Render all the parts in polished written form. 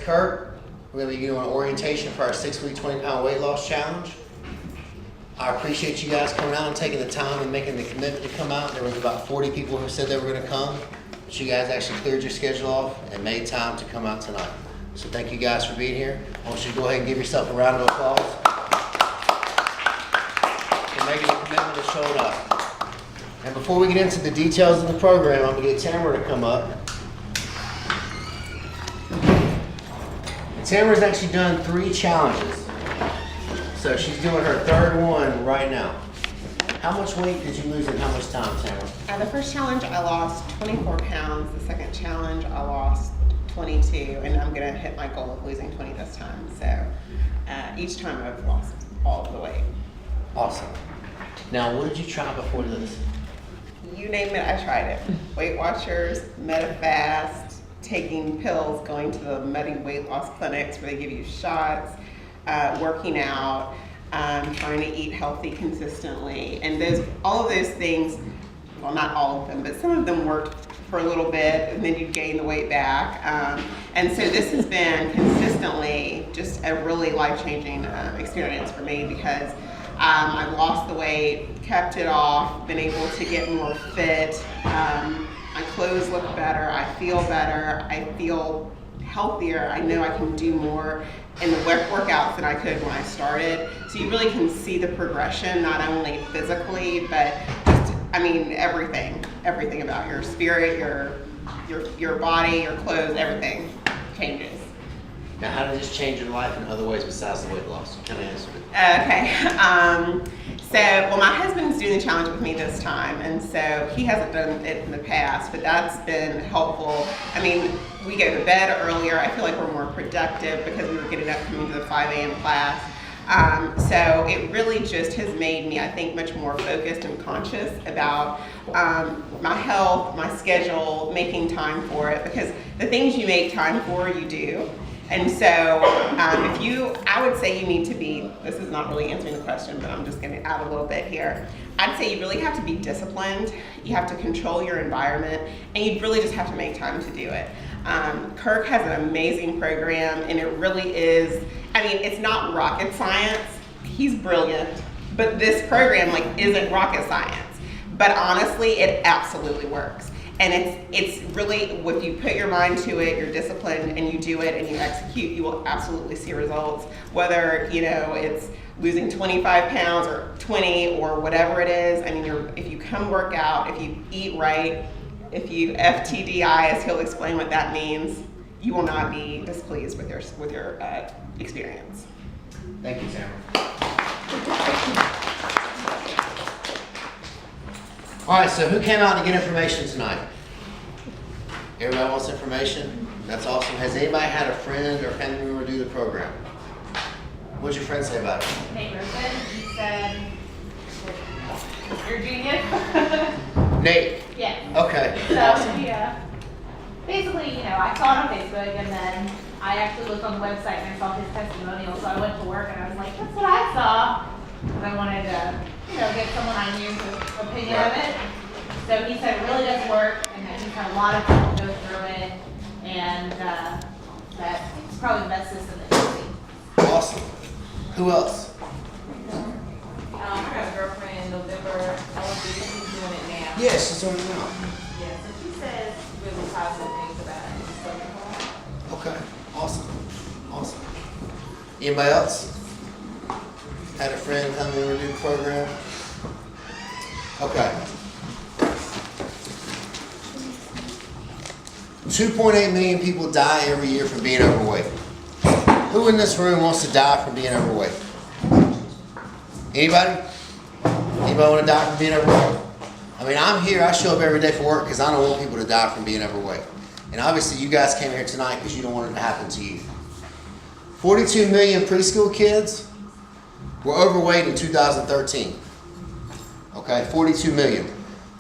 Kirk. We're going to be doing orientation for our 6-week 20-pound weight loss challenge. I appreciate you guys coming out and taking the time and making the commitment to come out. There was about 40 people who said they were going to come, but you guys actually cleared your schedule off and made time to come out tonight. So thank you guys for being here. I want you to go ahead and give yourself a round of applause for making the commitment to show up. And before we get into the details of the program, I'm going to get Tamara to come up. And Tamara's actually done 3 challenges. So she's doing her 3rd one right now. How much weight did you lose in how much time, Tamara? The first challenge, I lost 24 pounds. The second challenge, I lost 22, and I'm gonna hit my goal of losing 20 this time. So each time I've lost all of the weight. Awesome. Now, what did you try before this? You name it, I tried it. Weight Watchers, MetaFast, taking pills, going to the Medi weight loss clinics where they give you shots, working out, trying to eat healthy consistently, and all of those things, well, not all of them, but some of them worked for a little bit, and then you'd gain the weight back. And so this has been consistently just a really life-changing experience for me, because I've lost the weight, kept it off, been able to get more fit, my clothes look better, I feel better, I feel healthier, I know I can do more in the workouts than I could when I started. So you really can see the progression, not only physically, but just, I mean, everything about your spirit, your body, your clothes, everything changes. Now, how did this change your life in other ways besides the weight loss? You kind of answered it. Okay. Well, my husband's doing the challenge with me this time, and so he hasn't done it in the past, but that's been helpful. I mean, we go to bed earlier. I feel like we're more productive because we were getting up coming to the 5 a.m. class. So it really just has made me, I think, much more focused and conscious about my health, my schedule, making time for it, because the things you make time for, you do. And so I would say you need to be, this is not really answering the question, but I'm just going to add a little bit here. I'd say you really have to be disciplined. You have to control your environment, and you really just have to make time to do it. Kirk has an amazing program, and it really is, I mean, it's not rocket science. He's brilliant, but this program isn't rocket science. But honestly, it absolutely works. And it's really, if you put your mind to it, you're disciplined, and you do it, and you execute, you will absolutely see results. Whether, it's losing 25 pounds or 20 or whatever it is. I mean, if you come work out, if you eat right, if you FTDI, as he'll explain what that means, you will not be displeased with your experience. Thank you, Tamara. All right, so who came out to get information tonight? Everybody wants information? That's awesome. Has anybody had a friend or family member do the program? What'd your friend say about it? Nate Rosen, he said, you're a genius. Nate? Yeah. Okay. So, Awesome. yeah. Basically, I saw it on Facebook, and then I actually looked on the website and I saw his testimonial, so I went to work and I was like, that's what I saw. And I wanted to, get someone I knew's opinion of it. So he said it really does work, and that he's had a lot of people go through it, and that it's probably the best system that he's seen. Awesome. Who else? I have a girlfriend in November. I was she's doing it now. Yeah, she's doing it now. Yeah, so she says really positive things about it. Okay. Awesome. Awesome. Anybody else? Had a friend come in and do the program? Okay. 2.8 million people die every year from being overweight. Who in this room wants to die from being overweight? Anybody? Anybody want to die from being overweight? I mean, I'm here, I show up every day for work because I don't want people to die from being overweight. And obviously you guys came here tonight because you don't want it to happen to you. 42 million preschool kids were overweight in 2013. Okay, 42 million.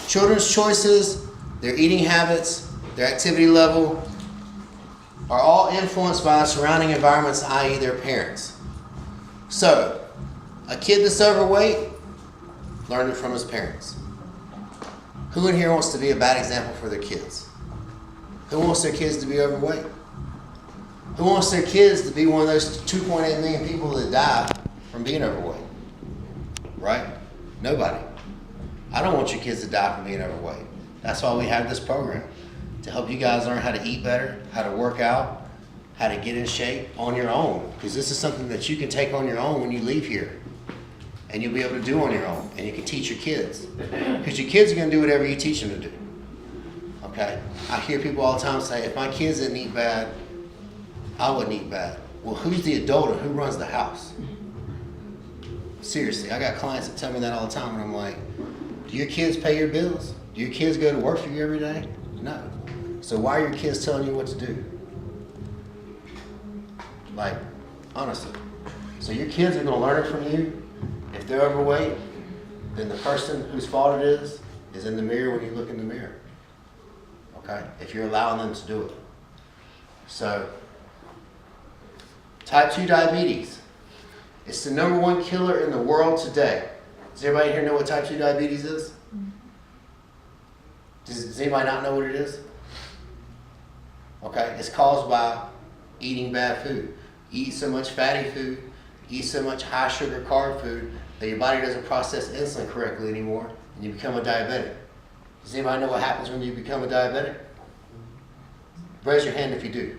Children's choices, their eating habits, their activity level are all influenced by the surrounding environments, i.e. their parents. So, a kid that's overweight learned it from his parents. Who in here wants to be a bad example for their kids? Who wants their kids to be overweight? Who wants their kids to be one of those 2.8 million people that die from being overweight? Right? Nobody. I don't want your kids to die from being overweight. That's why we have this program, to help you guys learn how to eat better, how to work out, how to get in shape on your own. Because this is something that you can take on your own when you leave here. And you'll be able to do on your own. And you can teach your kids. Because your kids are going to do whatever you teach them to do. Okay? I hear people all the time say, if my kids didn't eat bad, I wouldn't eat bad. Well, who's the adult and who runs the house? Seriously, I got clients that tell me that all the time, and I'm like, do your kids pay your bills? Do your kids go to work for you every day? No. So why are your kids telling you what to do? Like, honestly. So your kids are going to learn it from you. If they're overweight, then the person whose fault it is in the mirror when you look in the mirror. Okay? If you're allowing them to do it. So, type 2 diabetes. It's the #1 killer in the world today. Does everybody here know what type 2 diabetes is? Does anybody not know what it is? Okay, it's caused by eating bad food. You eat so much fatty food, you eat so much high sugar carb food that your body doesn't process insulin correctly anymore, and you become a diabetic. Does anybody know what happens when you become a diabetic? Raise your hand if you do.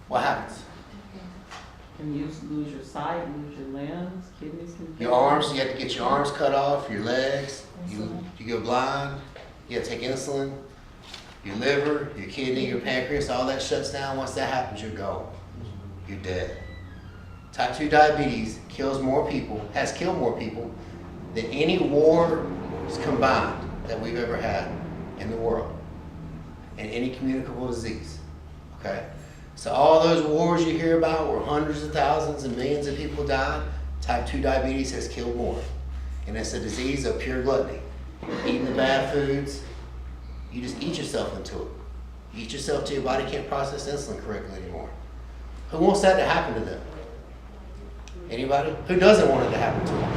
What happens? Can you lose your sight, lose your limbs, kidneys can Your arms, you have to get your arms cut off, your legs, you go blind, you have to take insulin, your liver, your kidney, your pancreas, all that shuts down. Once that happens, you're gone. You're dead. Type 2 diabetes kills more people, has killed more people than any wars combined that we've ever had in the world, and any communicable disease. Okay? So all those wars you hear about where hundreds of thousands and millions of people died, type 2 diabetes has killed more. And it's a disease of pure gluttony. Eating the bad foods, you just eat yourself into it. You eat yourself till your body can't process insulin correctly anymore. Who wants that to happen to them? Anybody? Who doesn't want it to happen to them?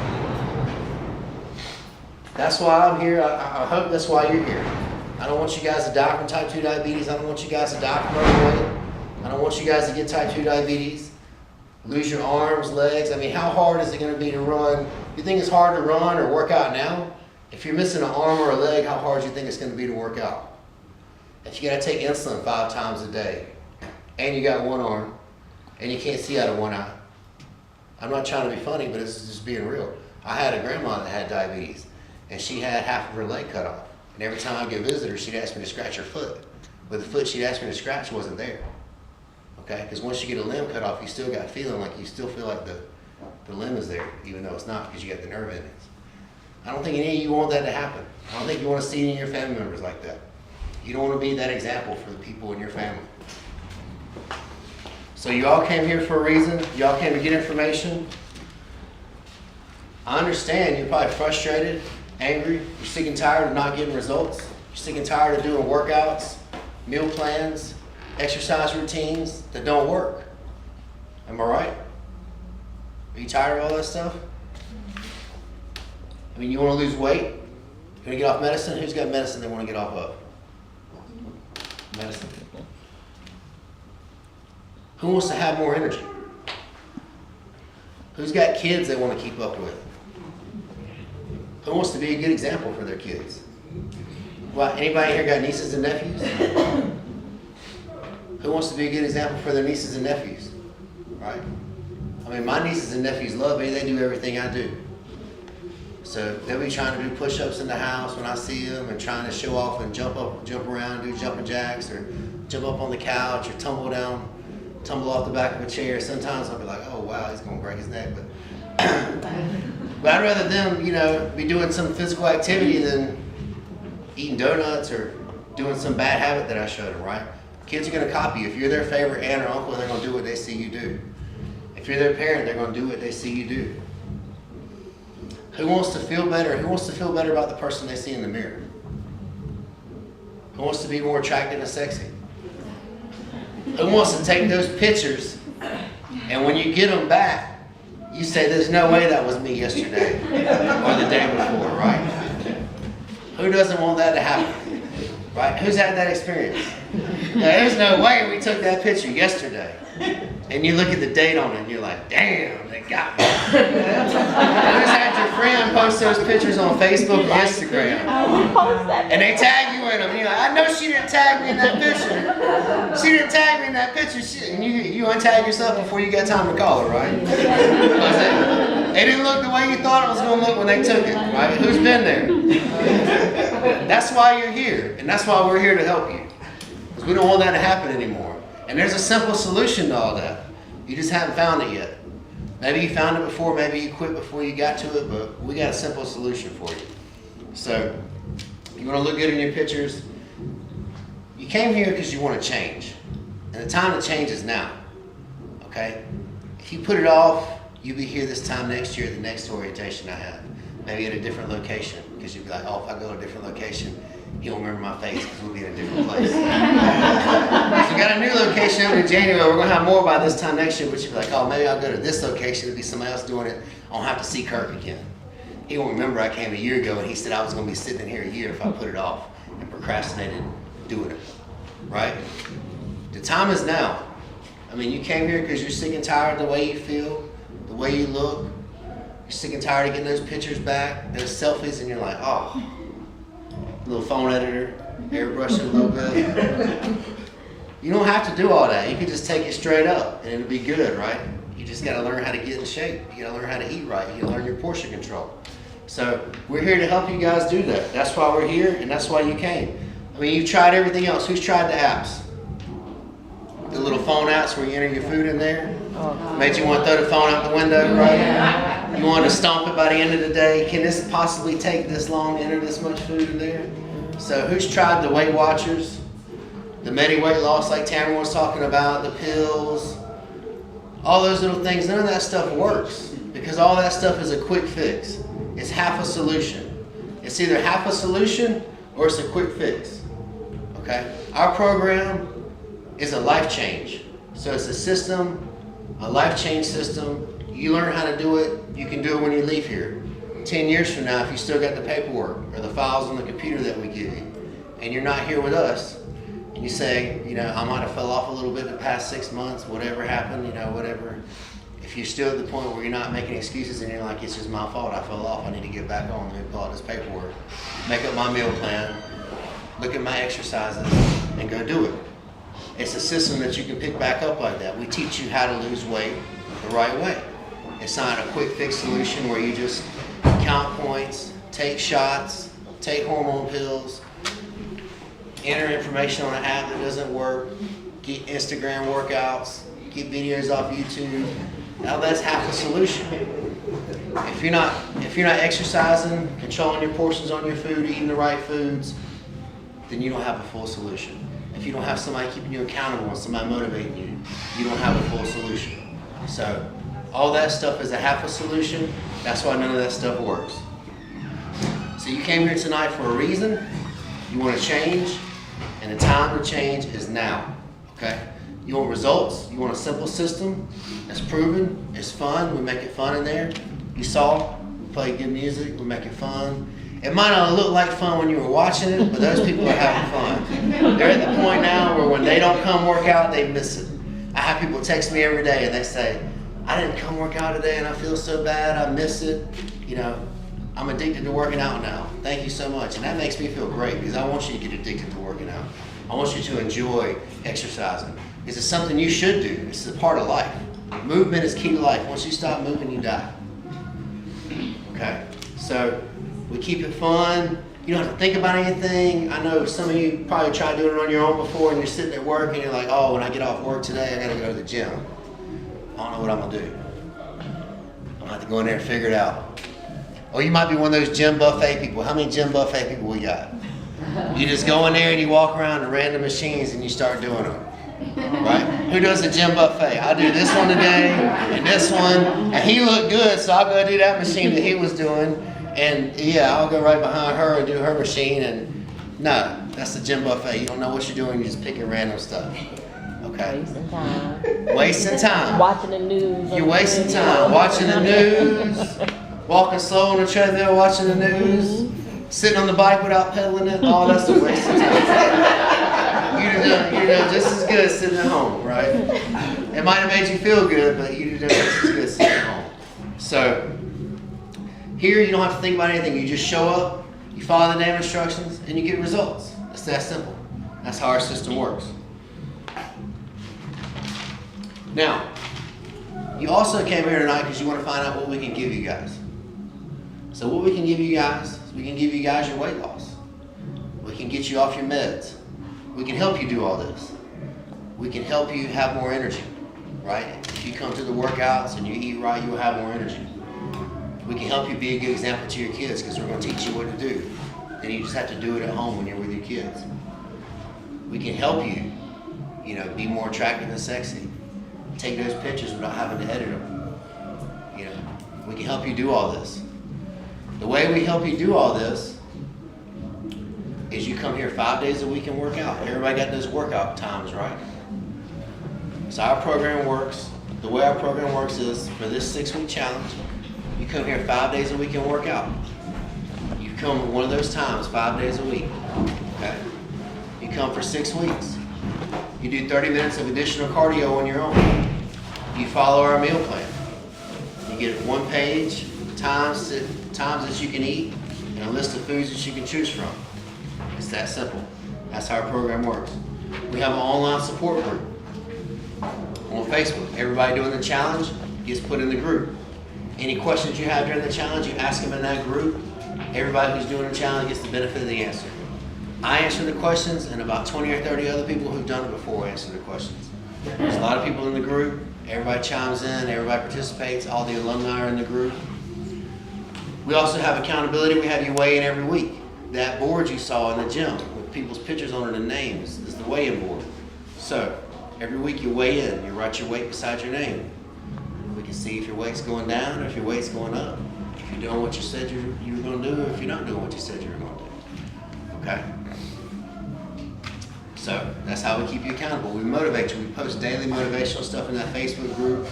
That's why I'm here. I hope that's why you're here. I don't want you guys to die from type 2 diabetes. I don't want you guys to die from overweight. I don't want you guys to get type 2 diabetes, lose your arms, legs. I mean, how hard is it going to be to run? You think it's hard to run or work out now? If you're missing an arm or a leg, how hard do you think it's going to be to work out? If you got to take insulin 5 times a day, and you got one arm, and you can't see out of one eye. I'm not trying to be funny, but it's just being real. I had a grandma that had diabetes, and she had half of her leg cut off. And every time I'd go visit her, she'd ask me to scratch her foot. But the foot she'd asked me to scratch wasn't there. Okay? Because once you get a limb cut off, you still got feeling like you still feel like the limb is there, even though it's not, because you got the nerve endings. I don't think any of you want that to happen. I don't think you want to see any of your family members like that. You don't want to be that example for the people in your family. So you all came here for a reason. You all came to get information. I understand you're probably frustrated, angry. You're sick and tired of not getting results. You're sick and tired of doing workouts, meal plans, exercise routines that don't work. Am I right? Are you tired of all that stuff? I mean, you want to lose weight? You want to get off medicine? Who's got medicine they want to get off of? Medicine. Who wants to have more energy? Who's got kids they want to keep up with? Who wants to be a good example for their kids? Well, anybody here got nieces and nephews? Who wants to be a good example for their nieces and nephews? Right? I mean, my nieces and nephews love me. They do everything I do. So they'll be trying to do push-ups in the house when I see them, and trying to show off and jump up, jump around, do jumping jacks, or jump up on the couch, or tumble off the back of a chair. Sometimes I'll be like, oh wow, he's gonna break his neck. But I'd rather them, be doing some physical activity than eating donuts or doing some bad habit that I showed them, right? Kids are gonna copy you. If you're their favorite aunt or uncle, they're gonna do what they see you do. If you're their parent, they're gonna do what they see you do. Who wants to feel better? Who wants to feel better about the person they see in the mirror? Who wants to be more attractive and sexy? Who wants to take those pictures, and when you get them back, you say, there's no way that was me yesterday or the day before, right? Who doesn't want that to happen? Right? Who's had that experience? There's no way we took that picture yesterday. And you look at the date on it and you're like, damn, they got me. You just had your friend post those pictures on Facebook and Instagram. And they tag you in them. And you're like, I know she didn't tag me in that picture. She didn't tag me in that picture. And you untag yourself before you got time to call her, right? Because it didn't look the way you thought it was going to look when they took it, right? Who's been there? That's why you're here. And that's why we're here to help you. Because we don't want that to happen anymore. And there's a simple solution to all that. You just haven't found it yet. Maybe you found it before, maybe you quit before you got to it, but we got a simple solution for you. So, you want to look good in your pictures. You came here because you want to change. And the time to change is now. Okay? If you put it off, you'll be here this time next year at the next orientation I have. Maybe at a different location. Because you'll be like, oh, if I go to a different location, he won't remember my face because we'll be in a different place. So we got a new location in January. We're going to have more by this time next year, but you'll be like, oh, maybe I'll go to this location. It'll be somebody else doing it. I won't have to see Kirk again. He won't remember I came a year ago and he said I was going to be sitting in here a year if I put it off and procrastinated doing it. Right? The time is now. I mean, you came here because you're sick and tired of the way you feel, the way you look. You're sick and tired of getting those pictures back, those selfies, and you're like, oh, little phone editor, airbrush it a little bit. You don't have to do all that. You can just take it straight up and it'll be good, right? You just got to learn how to get in shape. You got to learn how to eat right. You got to learn your portion control. So we're here to help you guys do that. That's why we're here and that's why you came. I mean, you've tried everything else. Who's tried the apps? The little phone apps where you enter your food in there? Made you want to throw the phone out the window, right? You want to stomp it by the end of the day. Can this possibly take this long to enter this much food in there? So who's tried the Weight Watchers? The Medi weight loss like Tamara was talking about, the pills, all those little things, none of that stuff works because all that stuff is a quick fix. It's half a solution. It's either half a solution or it's a quick fix. Okay? Our program is a life change. So it's a system, a life change system. You learn how to do it, you can do it when you leave here. 10 years from now, if you still got the paperwork or the files on the computer that we give you, and you're not here with us, and you say, you know, I might have fell off a little bit the past 6 months, whatever happened, you know, whatever. If you're still at the point where you're not making excuses and you're like, it's just my fault, I fell off, I need to get back on, let me pull out this paperwork, make up my meal plan, look at my exercises, and go do it. It's a system that you can pick back up like that. We teach you how to lose weight the right way. It's not a quick fix solution where you just count points, take shots, take hormone pills, enter information on an app that doesn't work, get Instagram workouts, get videos off YouTube. Now that's half a solution. If you're not exercising, controlling your portions on your food, eating the right foods, then you don't have a full solution. If you don't have somebody keeping you accountable and somebody motivating you, you don't have a full solution. So all that stuff is a half a solution. That's why none of that stuff works. So you came here tonight for a reason. You want to change, and the time to change is now. Okay? You want results. You want a simple system that's proven. It's fun. We make it fun in there. You saw. We play good music. We make it fun. It might not look like fun when you were watching it, but those people are having fun. They're at the point now where when they don't come work out, they miss it. I have people text me every day and they say, I didn't come work out today and I feel so bad, I miss it. You know, I'm addicted to working out now. Thank you so much. And that makes me feel great because I want you to get addicted to working out. I want you to enjoy exercising. Because it's something you should do. This is a part of life. Movement is key to life. Once you stop moving, you die. Okay? So we keep it fun. You don't have to think about anything. I know some of you probably tried doing it on your own before and you're sitting at work and you're like, oh, when I get off work today, I gotta go to the gym. I don't know what I'm gonna do. I'm gonna have to go in there and figure it out. Or you might be one of those gym buffet people. How many gym buffet people we got? You just go in there and you walk around the random machines and you start doing them. Right? Who does a gym buffet? I do this one today and this one. And he looked good, so I'll go do that machine that he was doing. And yeah, I'll go right behind her and do her machine. And no, that's the gym buffet. You don't know what you're doing, you're just picking random stuff. Okay? Wasting time. Wasting time. Watching the news. You're wasting time. Watching the news. Walking slow on the treadmill, watching the news. Sitting on the bike without pedaling it. Oh, that's a waste of time. You do just as good sitting at home, right? It might have made you feel good, but you did just as good sitting at home. So here you don't have to think about anything. You just show up, you follow the damn instructions, and you get results. It's that simple. That's how our system works. Now, you also came here tonight because you want to find out what we can give you guys. So what we can give you guys is we can give you guys your weight loss. We can get you off your meds. We can help you do all this. We can help you have more energy, right? If you come to the workouts and you eat right, you'll have more energy. We can help you be a good example to your kids because we're going to teach you what to do. And you just have to do it at home when you're with your kids. We can help you, be more attractive and sexy. Take those pictures without having to edit them. We can help you do all this. The way we help you do all this is you come here 5 days a week and work out. Everybody got those workout times, right? So our program works. The way our program works is for this 6-week challenge, you come here 5 days a week and work out. You come one of those times 5 days a week. Okay? You come for 6 weeks. You do 30 minutes of additional cardio on your own. You follow our meal plan. You get 1 page, times that you can eat, and a list of foods that you can choose from. It's that simple. That's how our program works. We have an online support group on Facebook. Everybody doing the challenge gets put in the group. Any questions you have during the challenge, you ask them in that group. Everybody who's doing the challenge gets the benefit of the answer. I answer the questions, and about 20 or 30 other people who've done it before answer the questions. There's a lot of people in the group. Everybody chimes in. Everybody participates. All the alumni are in the group. We also have accountability. We have you weigh in every week. That board you saw in the gym with people's pictures on it and names is the weigh-in board. So every week you weigh in. You write your weight beside your name. We can see if your weight's going down or if your weight's going up. If you're doing what you said you were going to do, or if you're not doing what you said you were going to do. Okay? So that's how we keep you accountable. We motivate you. We post daily motivational stuff in that Facebook group.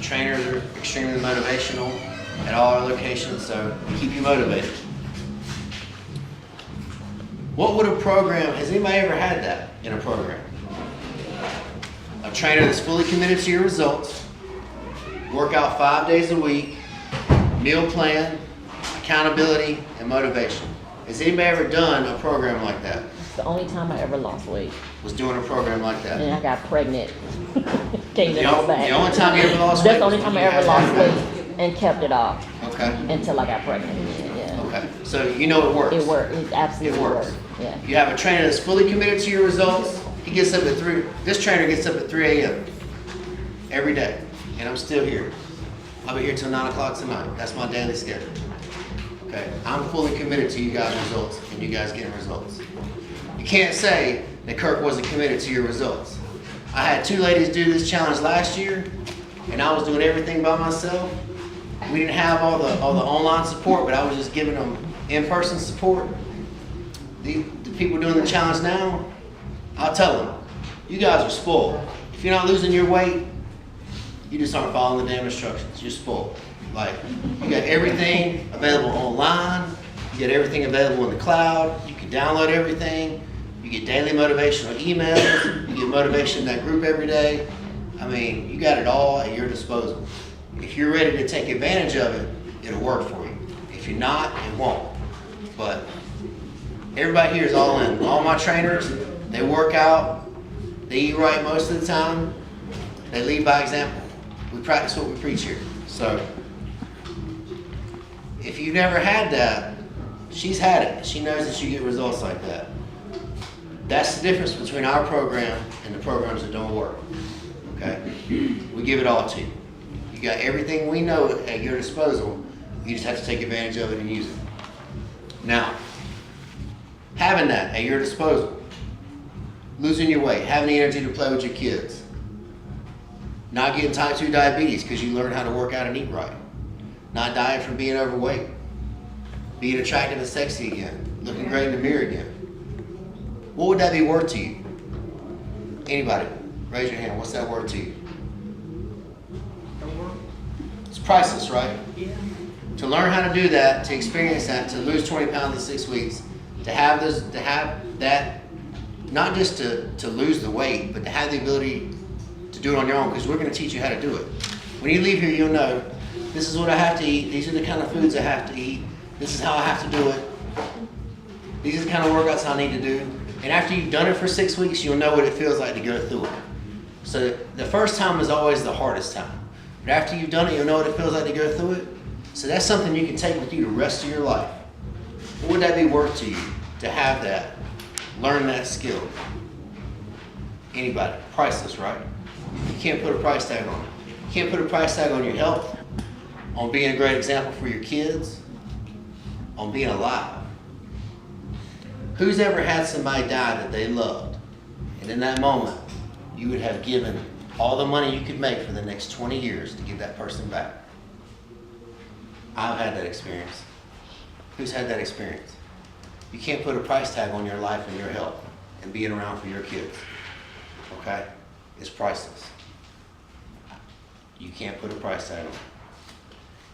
Trainers are extremely motivational at all our locations, so we keep you motivated. What would a program, has anybody ever had that in a program? A trainer that's fully committed to your results, work out 5 days a week, meal plan, accountability, and motivation. Has anybody ever done a program like that? It's the only time I ever lost weight. Was doing a program like that? And I got pregnant. Gained it all back. The only time you ever lost weight? That's the only time I ever lost weight and kept it off. Okay. Until I got pregnant again, yeah. Okay. So you know it works. It worked. It absolutely worked. Yeah. You have a trainer that's fully committed to your results. He gets up at 3. This trainer gets up at 3 a.m. every day. And I'm still here. I'll be here till 9 o'clock tonight. That's my daily schedule. Okay. I'm fully committed to you guys' results and you guys getting results. You can't say that Kirk wasn't committed to your results. I had 2 ladies do this challenge last year, and I was doing everything by myself. We didn't have all the online support, but I was just giving them in-person support. The people doing the challenge now, I'll tell them, you guys are spoiled. If you're not losing your weight, you just aren't following the damn instructions. You're spoiled. Like, you got everything available online. You get everything available in the cloud. You can download everything. You get daily motivational emails. You get motivation in that group every day. I mean, you got it all at your disposal. If you're ready to take advantage of it, it'll work for you. If you're not, it won't. But everybody here is all in. All my trainers, they work out. They eat right most of the time. They lead by example. We practice what we preach here. So if you've never had that, she's had it. She knows that you get results like that. That's the difference between our program and the programs that don't work. Okay? We give it all to you. You got everything we know at your disposal. You just have to take advantage of it and use it. Now, having that at your disposal, losing your weight, having the energy to play with your kids, not getting type 2 diabetes because you learned how to work out and eat right, not dying from being overweight, being attractive and sexy again, looking great in the mirror again. What would that be worth to you? Anybody, raise your hand. What's that worth to you? It's priceless, right? Yeah. To learn how to do that, to experience that, to lose 20 pounds in 6 weeks, to have that not just to lose the weight, but to have the ability to do it on your own, because we're going to teach you how to do it. When you leave here, you'll know, this is what I have to eat, these are the kind of foods I have to eat, this is how I have to do it, these are the kind of workouts I need to do. And after you've done it for 6 weeks, you'll know what it feels like to go through it. So the first time is always the hardest time. But after you've done it, you'll know what it feels like to go through it. So that's something you can take with you the rest of your life. What would that be worth to you to have that, learn that skill? Anybody? Priceless, right? You can't put a price tag on it. You can't put a price tag on your health, on being a great example for your kids, on being alive. Who's ever had somebody die that they loved, and in that moment, you would have given all the money you could make for the next 20 years to give that person back? I've had that experience. Who's had that experience? You can't put a price tag on your life and your health and being around for your kids. Okay? It's priceless. You can't put a price tag on it.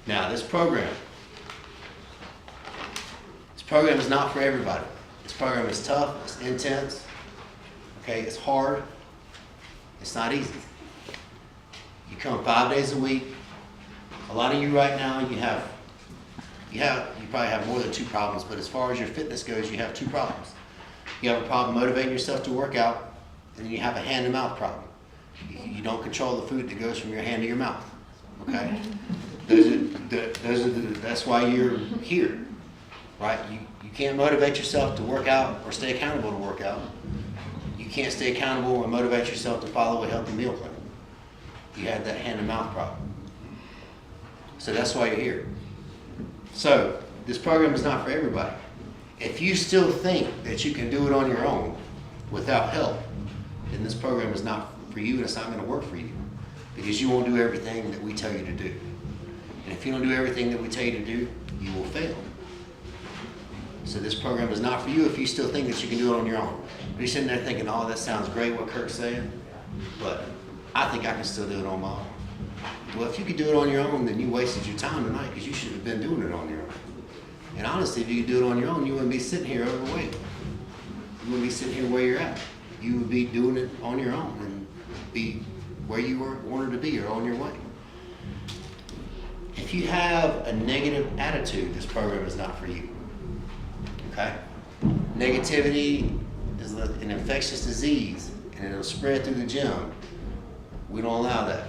Now, this program is not for everybody. This program is tough, it's intense, okay, it's hard, it's not easy. You come 5 days a week. A lot of you right now, you probably have more than 2 problems, but as far as your fitness goes, you have 2 problems. You have a problem motivating yourself to work out, and then you have a hand-to-mouth problem. You don't control the food that goes from your hand to your mouth, okay? That's why you're here, right? You can't motivate yourself to work out or stay accountable to work out. You can't stay accountable or motivate yourself to follow a healthy meal plan. You have that hand-to-mouth problem. So that's why you're here. So this program is not for everybody. If you still think that you can do it on your own without help, then this program is not for you and it's not going to work for you, because you won't do everything that we tell you to do. And if you don't do everything that we tell you to do, you will fail. So this program is not for you if you still think that you can do it on your own. But you're sitting there thinking, oh, that sounds great what Kirk's saying, but I think I can still do it on my own. Well, if you could do it on your own, then you wasted your time tonight, because you should have been doing it on your own. And honestly, if you could do it on your own, you wouldn't be sitting here overweight. You wouldn't be sitting here where you're at. You would be doing it on your own and be where you wanted to be or on your way. If you have a negative attitude, this program is not for you. Okay? Negativity is an infectious disease, and it'll spread through the gym. We don't allow that.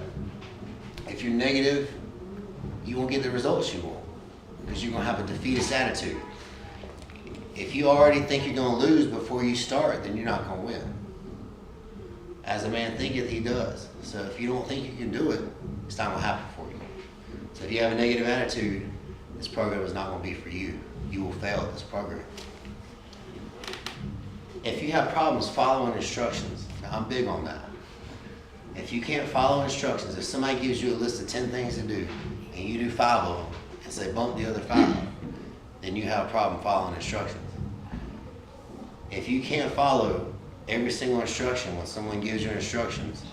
If you're negative, you won't get the results you want, because you're going to have a defeatist attitude. If you already think you're going to lose before you start, then you're not going to win. As a man thinketh, he does. So if you don't think you can do it, it's not going to happen for you. So if you have a negative attitude, this program is not going to be for you. You will fail at this program. If you have problems following instructions, now I'm big on that. If you can't follow instructions, if somebody gives you a list of 10 things to do, and you do 5 of them, and say bump the other 5, then you have a problem following instructions. If you can't follow every single instruction when someone gives you instructions,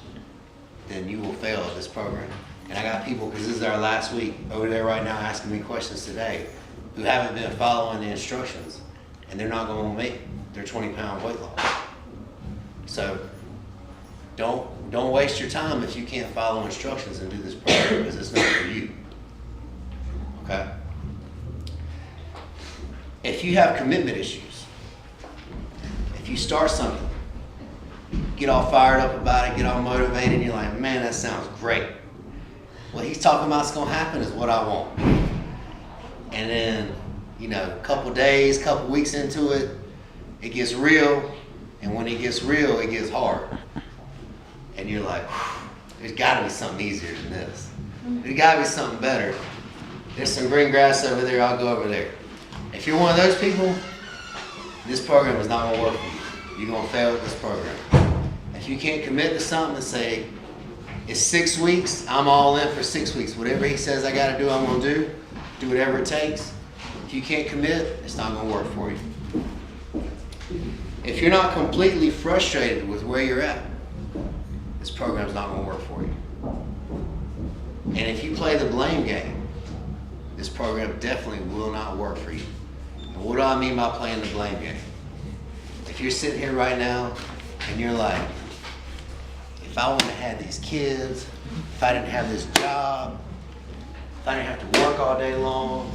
then you will fail at this program. And I got people, because this is our last week, over there right now asking me questions today, who haven't been following the instructions, and they're not going to make their 20-pound weight loss. So don't waste your time if you can't follow instructions and do this program, because it's not for you. Okay? If you have commitment issues, if you start something, get all fired up about it, get all motivated, and you're like, man, that sounds great. What he's talking about is going to happen is what I want. And then, a couple days, couple weeks into it, it gets real. And when it gets real, it gets hard. And you're like, there's got to be something easier than this. There's got to be something better. There's some green grass over there, I'll go over there. If you're one of those people, this program is not going to work for you. You're going to fail at this program. If you can't commit to something and say, it's 6 weeks, I'm all in for 6 weeks. Whatever he says I got to do, I'm going to do whatever it takes. If you can't commit, it's not going to work for you. If you're not completely frustrated with where you're at, this program's not going to work for you. And if you play the blame game, this program definitely will not work for you. And what do I mean by playing the blame game? If if you're sitting here right now and you're like, if I wouldn't have had these kids, if I didn't have this job, if I didn't have to work all day long,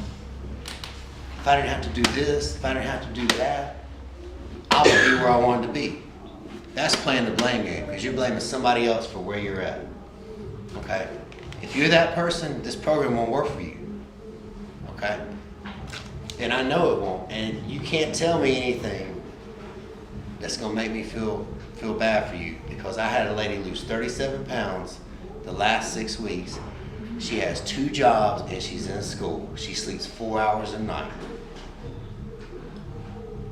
if I didn't have to do this, if I didn't have to do that, I would be where I wanted to be. That's playing the blame game, because you're blaming somebody else for where you're at. Okay? If you're that person, this program won't work for you. Okay? And I know it won't. And you can't tell me anything that's gonna make me feel bad for you, because I had a lady lose 37 pounds the last 6 weeks. She has 2 jobs and she's in school. She sleeps 4 hours a night.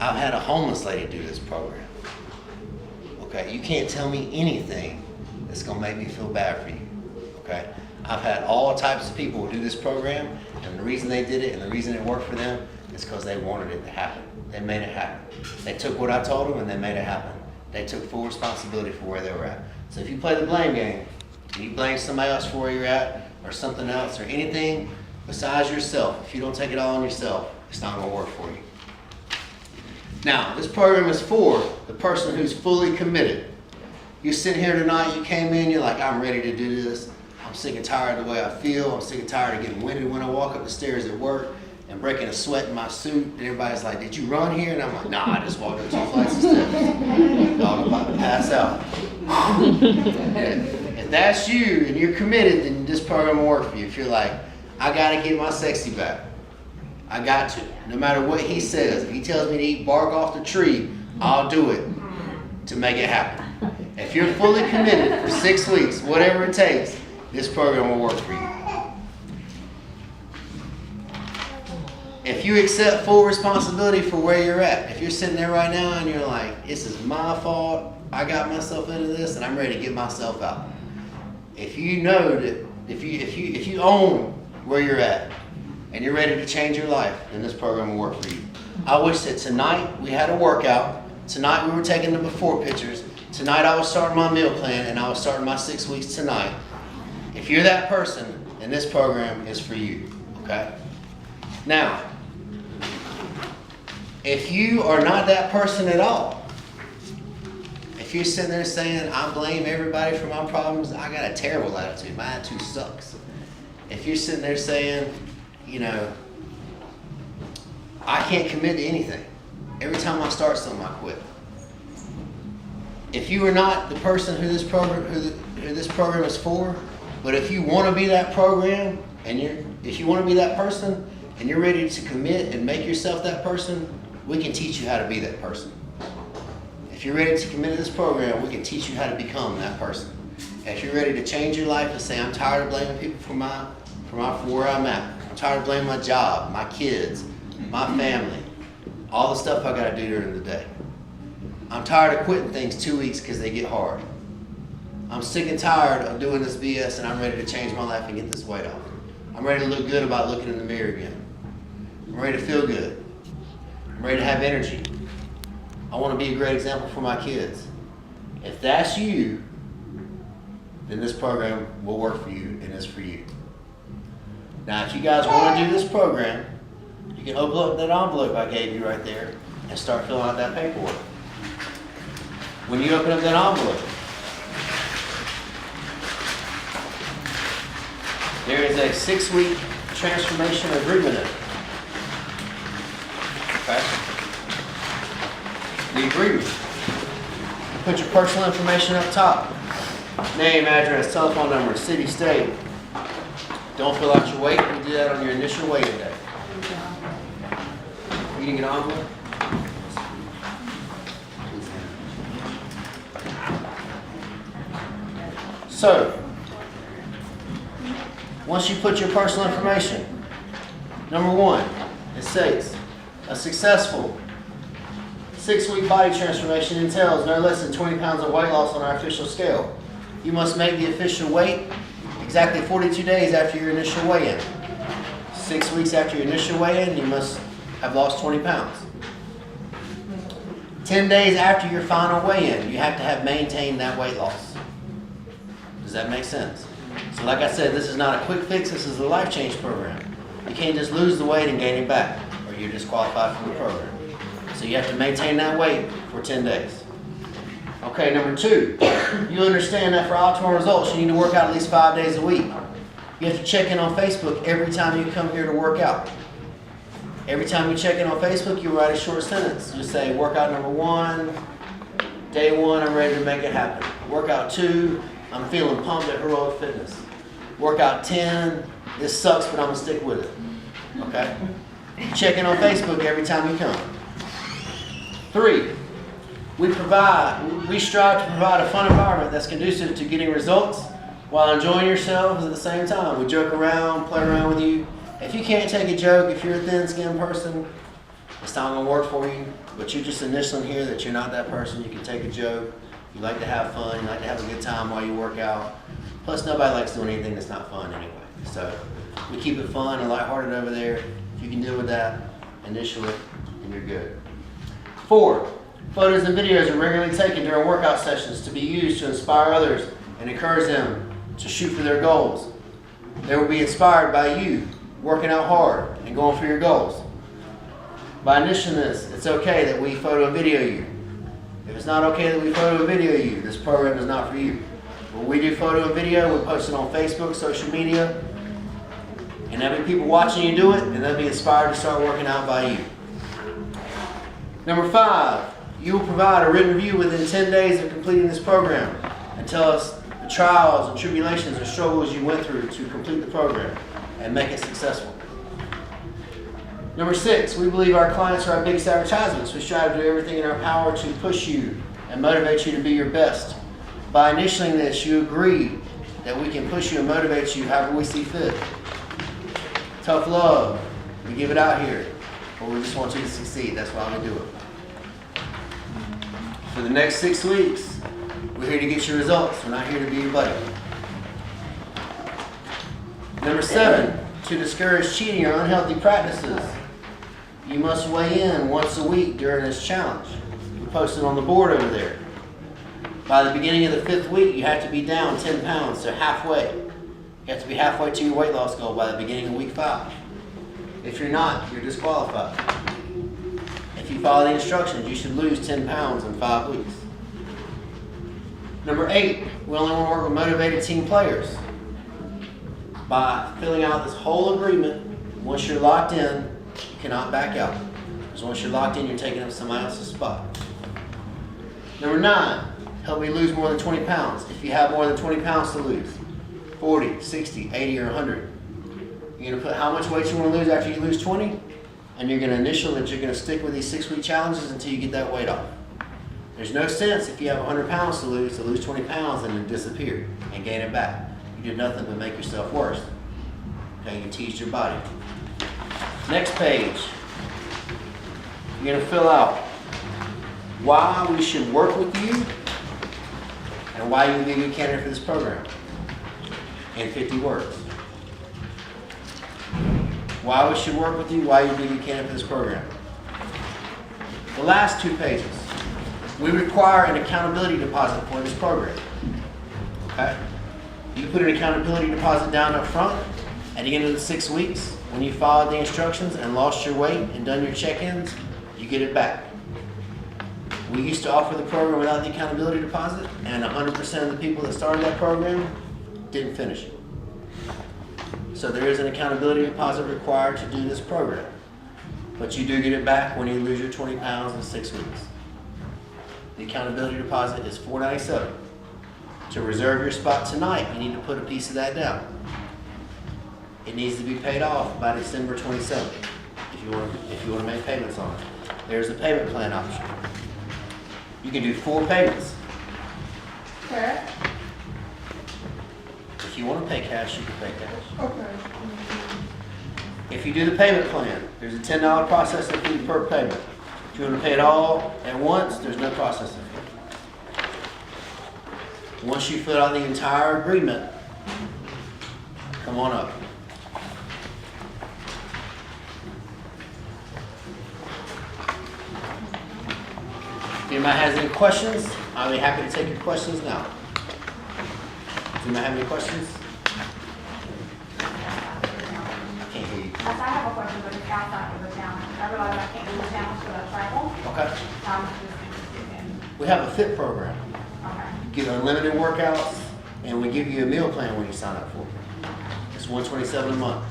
I've had a homeless lady do this program. Okay, you can't tell me anything that's gonna make me feel bad for you. Okay, I've had all types of people do this program, and the reason they did it and the reason it worked for them is because they wanted it to happen. They made it happen. They took what I told them and they made it happen. They took full responsibility for where they were at. So if you play the blame game, and you blame somebody else for where you're at, or something else, or anything besides yourself, if you don't take it all on yourself, it's not gonna work for you. Now, this program is for the person who's fully committed. You're sitting here tonight, you came in, you're like, I'm ready to do this. I'm sick and tired of the way I feel. I'm sick and tired of getting winded when I walk up the stairs at work and breaking a sweat in my suit. And everybody's like, did you run here? And I'm like, nah, I just walked up 2 flights of steps. Dog, I'm about to pass out. If that's you and you're committed, then this program will work for you. If you're like, I gotta get my sexy back. I got to. No matter what he says, if he tells me to eat bark off the tree, I'll do it to make it happen. If you're fully committed for 6 weeks, whatever it takes, this program will work for you. If you accept full responsibility for where you're at, if you're sitting there right now and you're like, this is my fault, I got myself into this and I'm ready to get myself out. If you know that, if you own where you're at and you're ready to change your life, then this program will work for you. I wish that tonight we had a workout. Tonight we were taking the before pictures. Tonight I was starting my meal plan and I was starting my 6 weeks tonight. If you're that person, then this program is for you, okay? Now, if you are not that person at all, if you're sitting there saying, I blame everybody for my problems, I got a terrible attitude, my attitude sucks. If you're sitting there saying, you know, I can't commit to anything. Every time I start something, I quit. If you are not the person who this program is for, but if you want to be that program, and if you want to be that person, and you're ready to commit and make yourself that person, we can teach you how to be that person. If you're ready to commit to this program, we can teach you how to become that person. If you're ready to change your life and say, I'm tired of blaming people for where I'm at. I'm tired of blaming my job, my kids, my family, all the stuff I got to do during the day. I'm tired of quitting things 2 weeks because they get hard. I'm sick and tired of doing this BS and I'm ready to change my life and get this weight off. I'm ready to look good about looking in the mirror again. I'm ready to feel good. I'm ready to have energy. I want to be a great example for my kids. If that's you, then this program will work for you and is for you. Now, if you guys want to do this program, you can open up that envelope I gave you right there and start filling out that paperwork. When you open up that envelope, there is a 6-week transformation agreement in it. Okay? The agreement. Put your personal information up top. Name, address, telephone number, city, state. Don't fill out your weight. You do that on your initial weigh-in day. You can get an envelope. So, once you put your personal information, number 1, it states, a successful 6-week body transformation entails no less than 20 pounds of weight loss on our official scale. You must make the official weight exactly 42 days after your initial weigh-in. 6 weeks after your initial weigh-in, you must have lost 20 pounds. 10 days after your final weigh-in, you have to have maintained that weight loss. Does that make sense? So like I said, this is not a quick fix, this is a life change program. You can't just lose the weight and gain it back, or you're disqualified from the program. So you have to maintain that weight for 10 days. Okay, number 2, you understand that for optimal results, you need to work out at least 5 days a week. You have to check in on Facebook every time you come here to work out. Every time you check in on Facebook, you write a short sentence. You say, workout number 1, day 1, I'm ready to make it happen. Workout 2, I'm feeling pumped at Heroic Fitness. Workout 10, this sucks, but I'm gonna stick with it. Okay? Check in on Facebook every time you come. 3, we strive to provide a fun environment that's conducive to getting results while enjoying yourselves at the same time. We joke around, play around with you. If you can't take a joke, if you're a thin-skinned person, it's not going to work for you. But you're just initialing here that you're not that person. You can take a joke. You like to have fun. You like to have a good time while you work out. Plus, nobody likes doing anything that's not fun anyway. So we keep it fun and lighthearted over there. If you can deal with that, initial it, and you're good. 4, photos and videos are regularly taken during workout sessions to be used to inspire others and encourage them to shoot for their goals. They will be inspired by you working out hard and going for your goals. By initiating this, it's okay that we photo and video you. If it's not okay that we photo and video you, this program is not for you. When we do photo and video, we post it on Facebook, social media, and there'll be people watching you do it, and they'll be inspired to start working out by you. Number 5, you will provide a written review within 10 days of completing this program and tell us the trials and tribulations and struggles you went through to complete the program and make it successful. Number 6, we believe our clients are our biggest advertisements. We strive to do everything in our power to push you and motivate you to be your best. By initialing this, you agree that we can push you and motivate you however we see fit. Tough love, we give it out here, but we just want you to succeed. That's why we do it. For the next 6 weeks, we're here to get your results. We're not here to be your buddy. Number 7, to discourage cheating or unhealthy practices, you must weigh in once a week during this challenge. We post it on the board over there. By the beginning of the 5th week, you have to be down 10 pounds, so halfway. You have to be halfway to your weight loss goal by the beginning of week 5. If you're not, you're disqualified. If you follow the instructions, you should lose 10 pounds in 5 weeks. Number 8, we only want to work with motivated team players. By filling out this whole agreement, once you're locked in, you cannot back out. Because once you're locked in, you're taking up somebody else's spot. Number 9, help me lose more than 20 pounds. If you have more than 20 pounds to lose, 40, 60, 80, or 100, you're going to put how much weight you want to lose after you lose 20, and you're going to initial that you're going to stick with these 6-week challenges until you get that weight off. There's no sense if you have 100 pounds to lose 20 pounds and then disappear and gain it back. You did nothing but make yourself worse. Okay, you teased your body. Next page, you're going to fill out why we should work with you and why you would be a good candidate for this program in 50 words. Why we should work with you, why you would be a good candidate for this program. The last 2 pages, we require an accountability deposit for this program. Okay? You put an accountability deposit down up front at the end of the 6 weeks. When you followed the instructions and lost your weight and done your check-ins, you get it back. We used to offer the program without the accountability deposit, and 100% of the people that started that program didn't finish it. So there is an accountability deposit required to do this program. But you do get it back when you lose your 20 pounds in 6 weeks. The accountability deposit is $4.97. To reserve your spot tonight, you need to put a piece of that down. It needs to be paid off by December 27th if you want to make payments on it. There's a payment plan option. You can do 4 payments. Sure. If you want to pay cash, you can pay cash. Okay. If you do the payment plan, there's a $10 processing fee per payment. If you want to pay it all at once, there's no processing fee. Once you fill out the entire agreement, come on up. If anybody has any questions, I'll be happy to take your questions now. Does anybody have any questions? I can't hear you. I have a question, but it's outside of the challenge. I realize I can't do the challenge for the travel. Okay. Just We have a fit program. Okay. You get unlimited workouts, and we give you a meal plan when you sign up for it. It's $127 a month.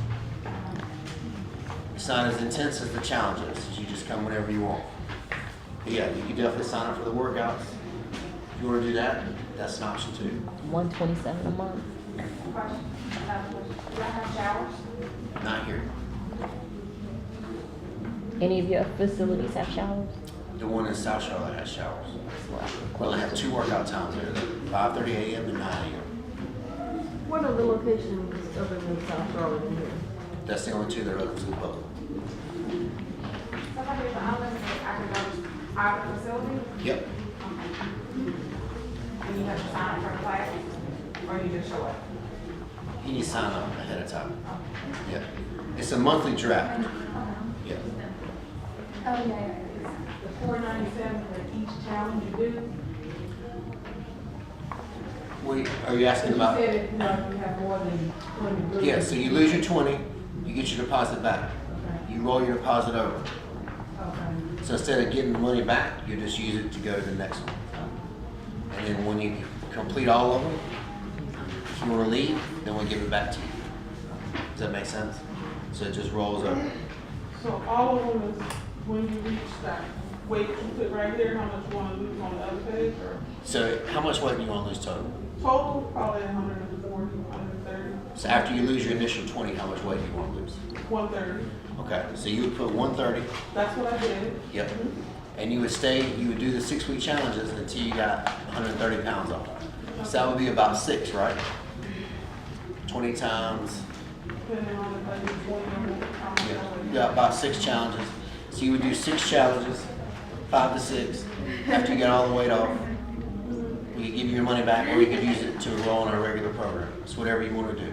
It's not as intense as the challenges. You just come whenever you want. But yeah, you can definitely sign up for the workouts. If you want to do that, that's an option too. 127 a month. Question. Do I have showers? Not here. Any of your facilities have showers? The one in South Charlotte has showers. We only have 2 workout times there, 5:30 a.m. and 9 a.m. What are the locations other than South Charlotte and here? That's the only 2 that are open to the public. So if I do the unlimited, I can go to our facility? Yep. And you have to sign up for the class? Or you just show up? You need to sign up ahead of time. Yeah. It's a monthly draft. Yeah. Oh, yeah. The $497 for each challenge you do? Are you asking about? You said if, you have more than 20 groups. Yeah, so you lose your 20, you get your deposit back. Okay. You roll your deposit over. Okay. So instead of getting the money back, you just use it to go to the next one. And then when you complete all of them, if you want to leave, then we'll give it back to you. Does that make sense? So it just rolls over. So all of them is when you reach that weight you put right here, how much you want to lose on the other page, or So how much weight do you want to lose total? total, probably 140, 130, So after you lose your initial 20, how much weight do you want to lose? 130. Okay, so you would put 130. That's what I did. Yep. And you would do the 6-week challenges until you got 130 pounds off. So that would be about 6, right? 20 times, Depending on if I do 20 or more, how much I yeah, weigh. you got about 6 challenges. So you would do 6 challenges, 5 to 6. After you get all the weight off, we could give you your money back, or you could use it to enroll in our regular program. It's whatever you want to do.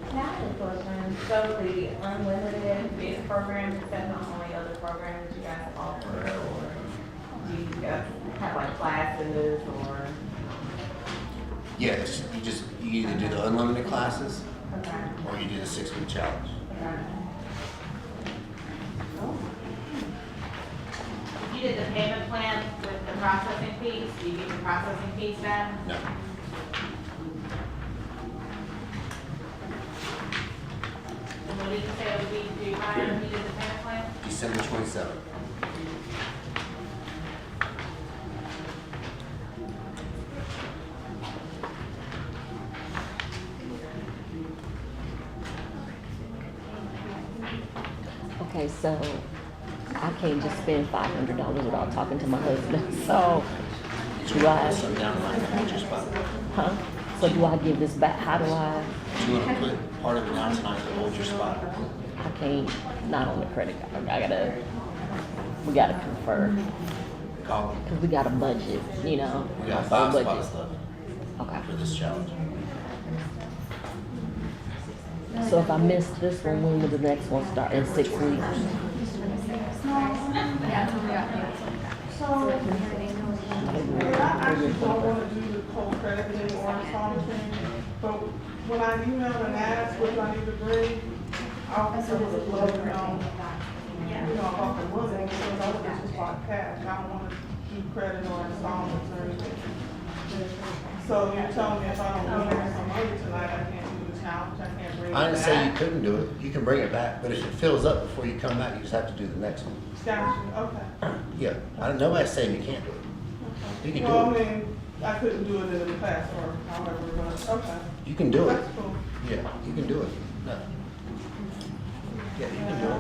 Can I ask a question? So the unlimited bid program, is that the only other program that you guys offer, or do you guys have like classes or? Yes, you either do the unlimited classes Okay. or you do the 6-week challenge. Okay. You did the payment plan with the processing fees, do you get the processing fees back? No. And what did you say it would be due by, when you did the payment plan? December 27th. Okay, so I can't just spend $500 without talking to my husband. So do I, Some down the line, hold your spot. huh? So do I give this back? How do I? Do you want to put part of it down tonight to hold your spot? I can't, not on the credit card. We gotta confer. Call them. Cause we got a budget, you know. We got a 5 budget. spots left Okay. for this challenge. So if I miss this one, when will the next one start? In 6 weeks? I actually don't want to do the cold crediting or installment thing, but when I emailed and asked what I need to bring, officer was let me know, about the money, because I would just bought cash. I don't want to do credit or installments or anything. So you're telling me if I don't bring some money tonight, I can't do the challenge, I can't bring it back? I didn't say you couldn't do it. You can bring it back, but if it fills up before you come back, you just have to do the next one. Gotcha, okay. Yeah, nobody's saying you can't do it. You can Well, do I it. mean, I couldn't do it in the past or however, but, okay. You can do it. That's cool. Yeah, you can do it. No. Yeah, you can do it.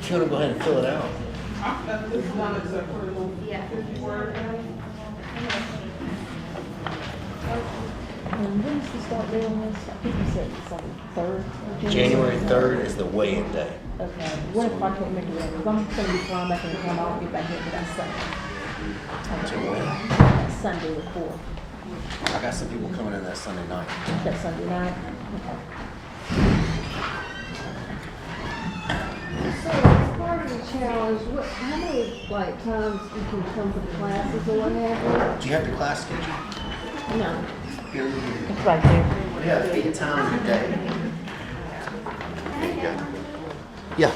If you want to go ahead and fill it out. This is one except for the little 50 word. And when does she start doing this? I think you said something, 3rd? January 3rd is the weigh-in day. Okay, what if I can't make it? Because I'm gonna be flying back in the town, I'll get back here, but that's Sunday. To when? That's Sunday the 4th. I got some people coming in that Sunday night. That's Sunday night. Okay. So as part of the challenge, how many times you can come to the classes or what have Do you have the class schedule? you? No. Here. It's right there. We have 8 times a day. There you go. Yeah.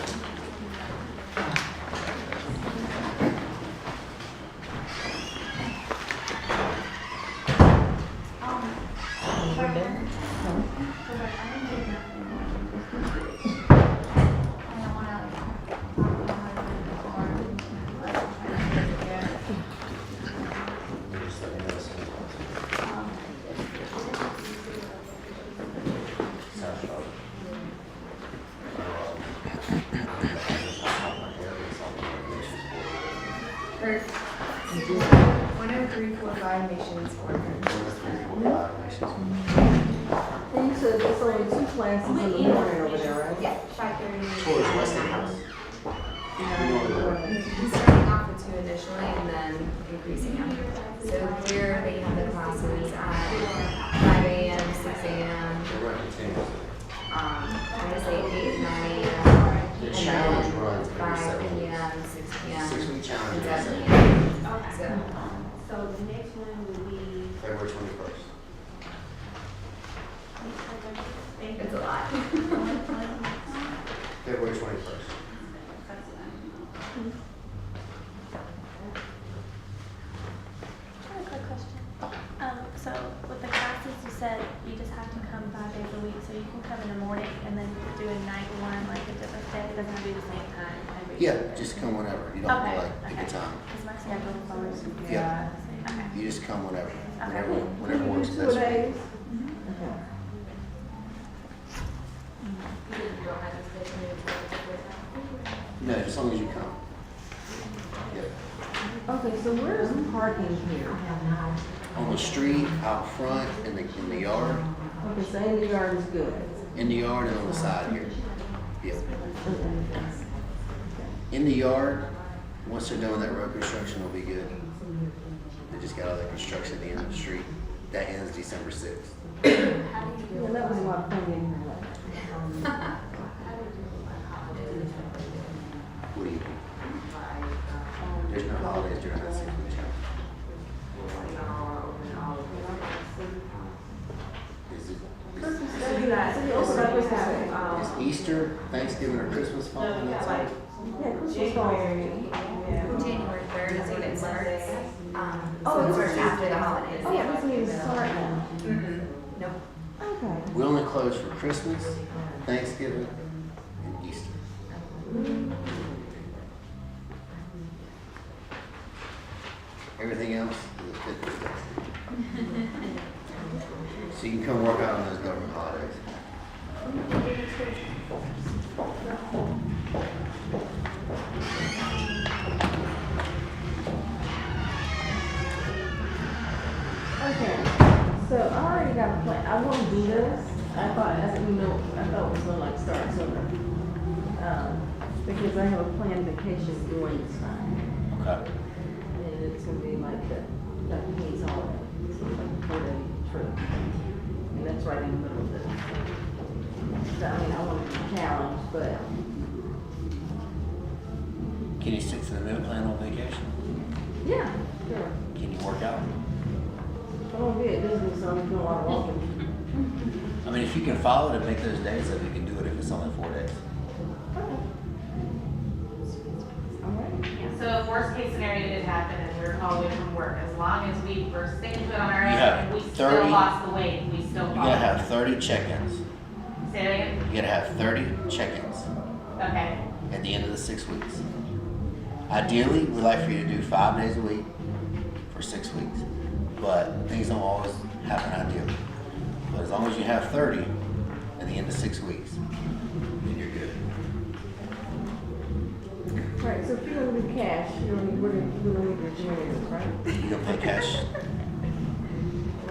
Kirk, 10345 Nations Order. And you said there's only 2 classes in the morning over there, right? Yeah, 5:30. Towards Westinghouse. Starting off with 2 initially and then increasing after that. So here they have the classes at 5 a.m., 6 a.m. I'm gonna say 8 and 9 a.m. The and challenge then runs every 5 7 p.m., 6 p.m. 6-week challenge and every 7 7 p.m. So the next one will be. February 21st. So it's a lot. February 21st. I have a quick question. So with the classes, you said you just have to come 5 days a week, so you can come in the morning and then do a night one, like a different day. It doesn't have to be the same time every Yeah, day. just come whenever. You don't have to Okay, like pick a okay. time. Because my schedule is always. Yeah. Okay. You just come whenever. Okay. Whenever works 2 best. for you. days? No, as long as you come. Yep. Okay, so where's the parking here? On the street, out front, in the yard, Okay, so in the yard is good. in the yard and on the side here. Yep. In the yard, once they're done with that road construction, it'll be good. They just got all that construction at the end of the street. That ends December 6th. Yeah, that was my opinion. What do you think? There's no holidays during that 6-week challenge. Is it, So you guys, so you also always have, is Easter, Thanksgiving, or Christmas falling yeah, outside? like Yeah, Christmas January. falls. January 3rd is when it starts. Oh, So it it's starts just- after the holidays. Oh, it doesn't even start now. Nope. Okay. We only close for Christmas, Thanksgiving, and Easter. Everything else is a fitness day. So you can come work out on those government holidays. Okay, so I already got a plan. I want to do this. I thought, as we know, I thought it was gonna like start sooner. Because I have a planned vacation during this time. Okay. And it's gonna be like that King's holiday. So it's like a 4-day trip. And that's right in the middle of this. So I mean, I want to be challenged, but Can you stick to the meal plan on vacation? yeah, sure. Can you work out? I'm gonna be at Disney, so I'm doing a lot of walking. I mean, if you can follow it and make those days up, you can do it if it's only 4 days. All right. So if worst case scenario did happen and we were called away from work, as long as we were sticking to it on our You own have and we 30 still lost the weight, we still You followed. gotta have 30 check-ins. Say that again? You gotta have 30 check-ins Okay. at the end of the 6 weeks. Ideally, we'd like for you to do 5 days a week for 6 weeks, but things don't always happen ideally. But as long as you have 30 at the end of 6 weeks, then you're good. Right, so if you're gonna do cash, we're gonna need your generators, right? You gonna pay cash?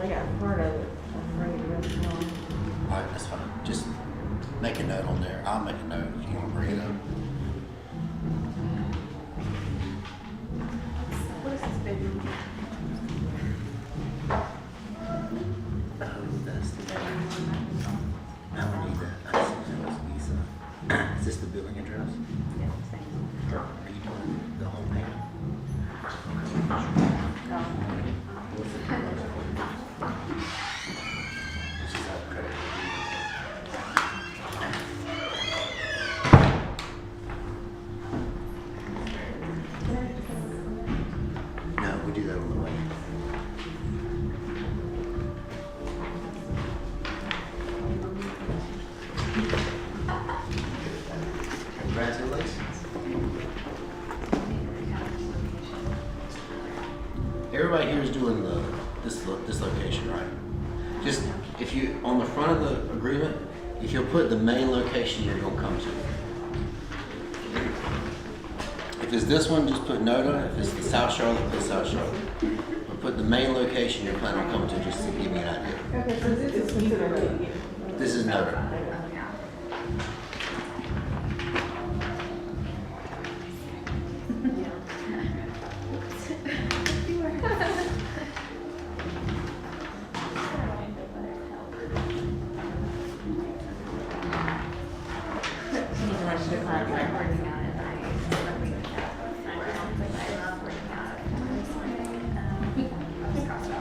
I got part of it. I'm ready to run it on. All right, that's fine. Just make a note on there. I'll make a note if you wanna bring it up. What is this big room? Oh, that's the I don't need that. I just need those Visa. Is this the billing address? Are you doing the home payment? This is our credit. everybody here is doing this location, right? Just, if you, on the front of the agreement, if you'll put the main location you're gonna come to. If it's this one, just put Noda. If it's the South Charlotte, put South Charlotte. But put the main location you're planning on coming to, just to give me an idea. Okay, so this is considered. This is Noda.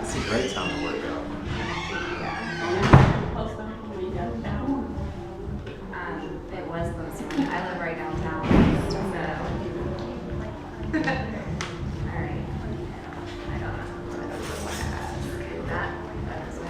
It's a great time to work out. It was close to me. I live right downtown, so. Alright. I don't know what to ask. That is it.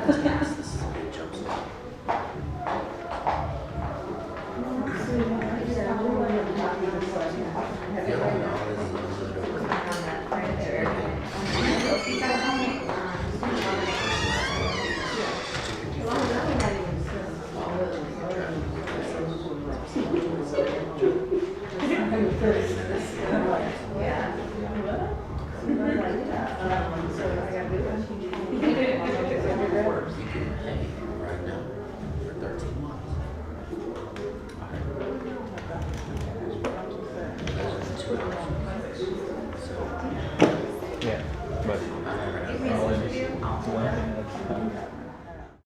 Yes, this is a good jump start. Right now, for 13 months. Yeah, but only one thing at a time.